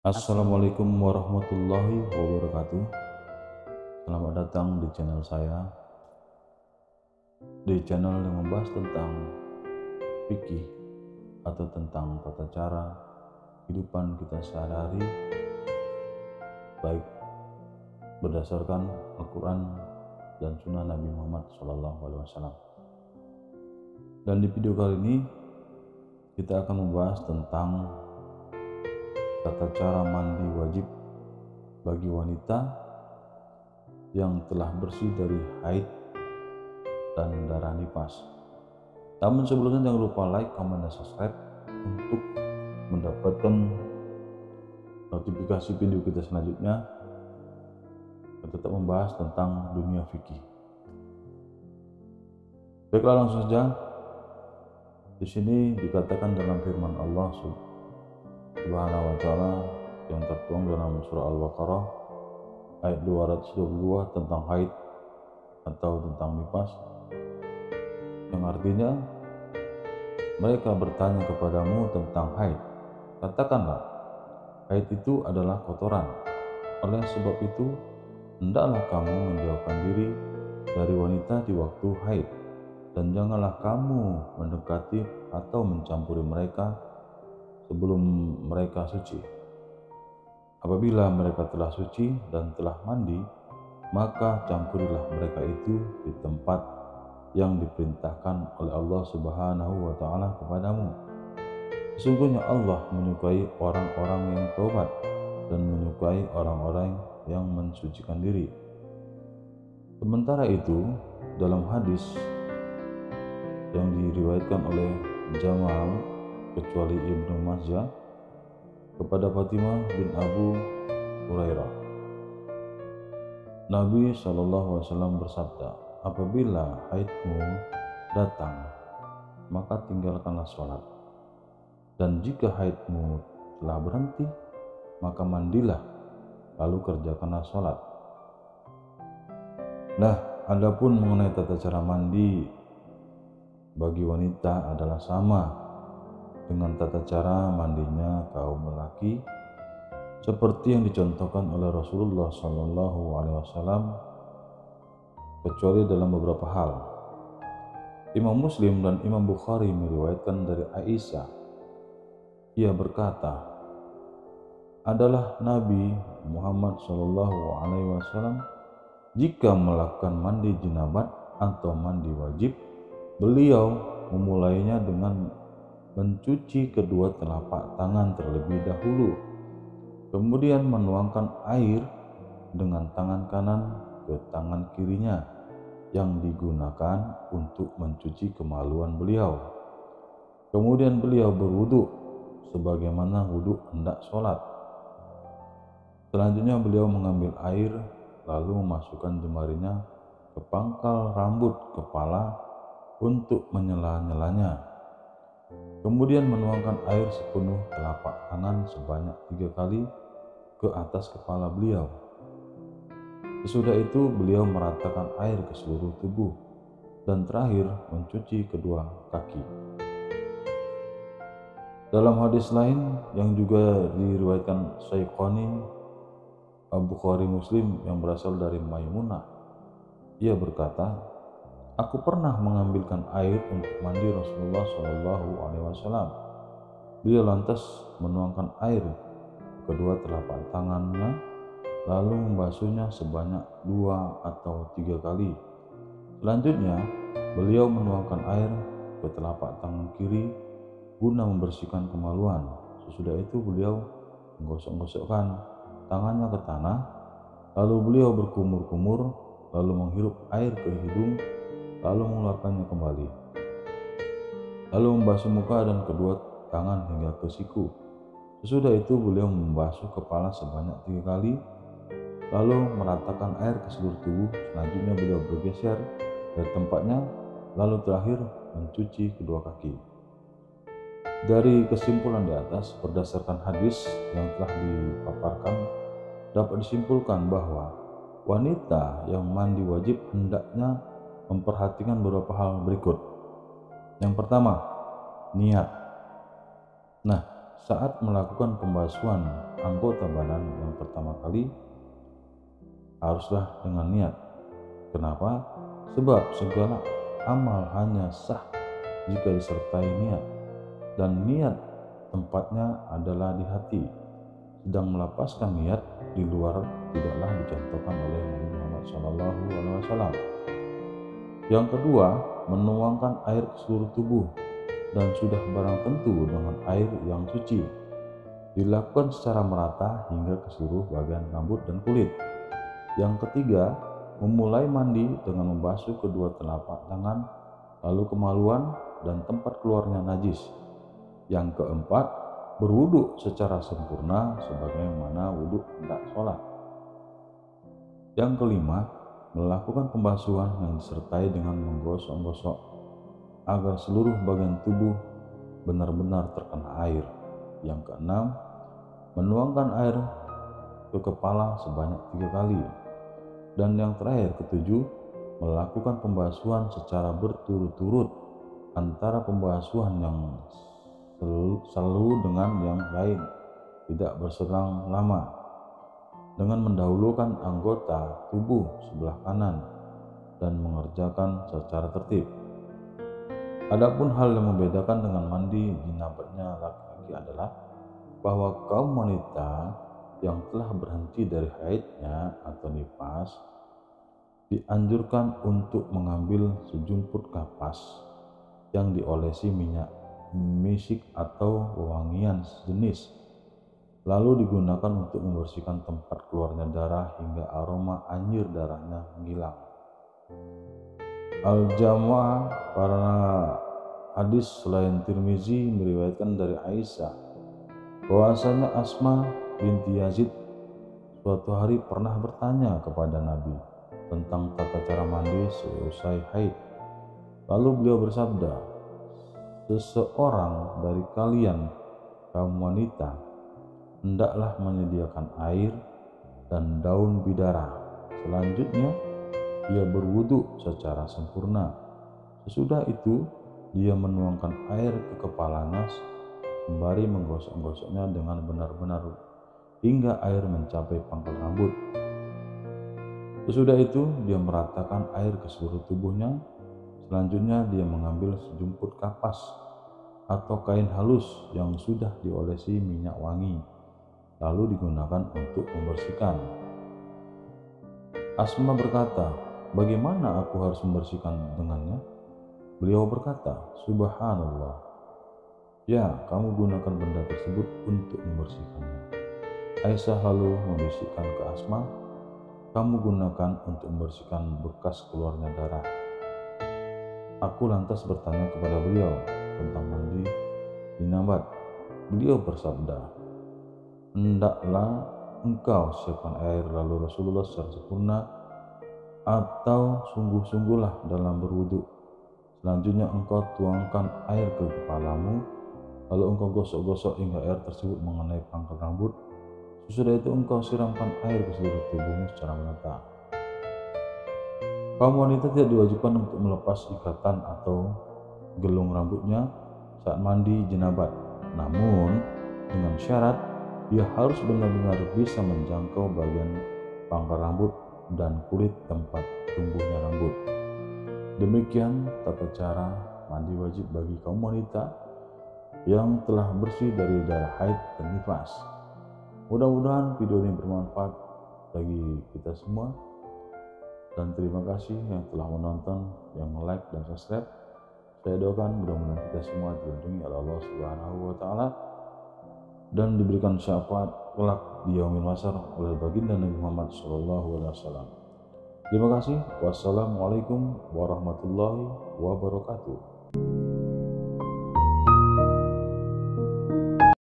Assalamualaikum warahmatullahi wabarakatuh. Selamat datang di channel saya, di channel yang membahas tentang fikih atau tentang tata cara kehidupan kita sehari-hari, baik berdasarkan Al-Quran dan Sunnah Nabi Muhammad SAW. Dan di video kali ini kita akan membahas tentang tata cara mandi wajib bagi wanita yang telah bersih dari haid dan darah nifas. Namun sebelumnya jangan lupa like, comment, dan subscribe untuk mendapatkan notifikasi video kita selanjutnya dan tetap membahas tentang dunia fikih. Baiklah, langsung saja. Di sini dikatakan dalam firman Allah Subhanahu wa taala yang tertuang dalam surah Al-Baqarah ayat 222 tentang haid atau tentang nifas, yang artinya, mereka bertanya kepadamu tentang haid. Katakanlah, haid itu adalah kotoran. Oleh sebab itu, hendaklah kamu menjauhkan diri dari wanita di waktu haid, dan janganlah kamu mendekati atau mencampuri mereka sebelum mereka suci. Apabila mereka telah suci dan telah mandi, maka campurilah mereka itu di tempat yang diperintahkan oleh Allah Subhanahu wa taala kepadamu. Sesungguhnya Allah menyukai orang-orang yang taubat dan menyukai orang-orang yang mensucikan diri. Sementara itu, dalam hadis yang diriwayatkan oleh Jamal kecuali Ibnu Majah kepada Fatimah bin Abu Hurairah, Nabi SAW bersabda, apabila haidmu datang, maka tinggalkanlah sholat, dan jika haidmu telah berhenti, maka mandilah, lalu kerjakanlah sholat. Nah, adapun mengenai tata cara mandi bagi wanita adalah sama dengan tata cara mandinya kaum lelaki, seperti yang dicontohkan oleh Rasulullah SAW, kecuali dalam beberapa hal. Imam Muslim dan Imam Bukhari meriwayatkan dari Aisyah, ia berkata, adalah Nabi Muhammad SAW jika melakukan mandi jinabat atau mandi wajib, beliau memulainya dengan mencuci kedua telapak tangan terlebih dahulu, kemudian menuangkan air dengan tangan kanan ke tangan kirinya yang digunakan untuk mencuci kemaluan beliau. Kemudian beliau berwudu sebagaimana wudu hendak sholat. Selanjutnya beliau mengambil air lalu memasukkan jemarinya ke pangkal rambut kepala untuk menyela-nyelanya. Kemudian menuangkan air sepenuh telapak tangan sebanyak 3 kali ke atas kepala beliau. Sesudah itu beliau meratakan air ke seluruh tubuh dan terakhir mencuci kedua kaki. Dalam hadis lain yang juga diriwayatkan Syaikhaini Bukhari Muslim yang berasal dari Maimunah, ia berkata, aku pernah mengambilkan air untuk mandi Rasulullah SAW. Beliau lantas menuangkan air kedua telapak tangannya, lalu membasuhnya sebanyak 2 atau 3 kali. Selanjutnya, beliau menuangkan air ke telapak tangan kiri guna membersihkan kemaluan. Sesudah itu beliau menggosok-gosokkan tangannya ke tanah, lalu beliau berkumur-kumur, lalu menghirup air ke hidung, lalu mengeluarkannya kembali, lalu membasuh muka dan kedua tangan hingga ke siku. Sesudah itu beliau membasuh kepala sebanyak 3 kali, lalu meratakan air ke seluruh tubuh. Selanjutnya beliau bergeser dari tempatnya, lalu terakhir mencuci kedua kaki. Dari kesimpulan di atas, berdasarkan hadis yang telah dipaparkan, dapat disimpulkan bahwa wanita yang mandi wajib hendaknya memperhatikan beberapa hal berikut. Yang pertama, niat. Nah, saat melakukan pembasuhan anggota badan yang pertama kali haruslah dengan niat. Kenapa? Sebab segala amal hanya sah jika disertai niat, dan niat tempatnya adalah di hati. Sedang melepaskan niat di luar tidaklah dicontohkan oleh Nabi Muhammad SAW. Yang kedua, menuangkan air ke seluruh tubuh dan sudah barang tentu dengan air yang suci. Dilakukan secara merata hingga ke seluruh bagian rambut dan kulit. Yang ketiga, memulai mandi dengan membasuh kedua telapak tangan, lalu kemaluan dan tempat keluarnya najis. Yang keempat, berwudu secara sempurna sebagaimana wudu hendak sholat. Yang kelima, melakukan pembasuhan yang disertai dengan menggosok-gosok agar seluruh bagian tubuh benar-benar terkena air. Yang keenam, menuangkan air ke kepala sebanyak 3 kali. Dan yang terakhir, ketujuh, melakukan pembasuhan secara berturut-turut antara pembasuhan yang selalu dengan yang lain, tidak berselang lama, dengan mendahulukan anggota tubuh sebelah kanan dan mengerjakan secara tertib. Adapun hal yang membedakan dengan mandi jinabatnya laki-laki adalah bahwa kaum wanita yang telah berhenti dari haidnya atau nifas dianjurkan untuk mengambil sejumput kapas yang diolesi minyak misik atau wewangian sejenis, lalu digunakan untuk membersihkan tempat keluarnya darah hingga aroma anjir darahnya menghilang. Al-Jamaah para hadis selain Tirmizi meriwayatkan dari Aisyah bahwasanya Asma binti Yazid suatu hari pernah bertanya kepada Nabi tentang tata cara mandi seusai haid. Lalu beliau bersabda, seseorang dari kalian kaum wanita hendaklah menyediakan air dan daun bidara. Selanjutnya ia berwudu secara sempurna. Sesudah itu dia menuangkan air ke kepalanya sembari menggosok-gosoknya dengan benar-benar hingga air mencapai pangkal rambut. Sesudah itu dia meratakan air ke seluruh tubuhnya. Selanjutnya dia mengambil sejumput kapas atau kain halus yang sudah diolesi minyak wangi, lalu digunakan untuk membersihkan. Asma berkata, bagaimana aku harus membersihkan dengannya? Beliau berkata, subhanallah, ya, kamu gunakan benda tersebut untuk membersihkannya. Aisyah lalu membisikkan ke Asma, kamu gunakan untuk membersihkan bekas keluarnya darah. Aku lantas bertanya kepada beliau tentang mandi jinabat. Beliau bersabda, hendaklah engkau siapkan air lalu Rasulullah secara sempurna atau sungguh-sungguhlah dalam berwudu. Selanjutnya engkau tuangkan air ke kepalamu, lalu engkau gosok-gosok hingga air tersebut mengenai pangkal rambut. Sesudah itu engkau siramkan air ke seluruh tubuhmu secara merata. Kaum wanita tidak diwajibkan untuk melepas ikatan atau gelung rambutnya saat mandi jinabat. Namun dengan syarat ia harus benar-benar bisa menjangkau bagian pangkal rambut dan kulit tempat tumbuhnya rambut. Demikian tata cara mandi wajib bagi kaum wanita yang telah bersih dari darah haid dan nifas. Mudah-mudahan video ini bermanfaat bagi kita semua, dan terima kasih yang telah menonton, yang like dan subscribe. Saya doakan mudah-mudahan kita semua dilindungi oleh Allah Subhanahu wa taala dan diberikan syafaat kelak di yaumil mahsyar oleh baginda Nabi Muhammad SAW. Terima kasih. Wassalamualaikum warahmatullahi wabarakatuh.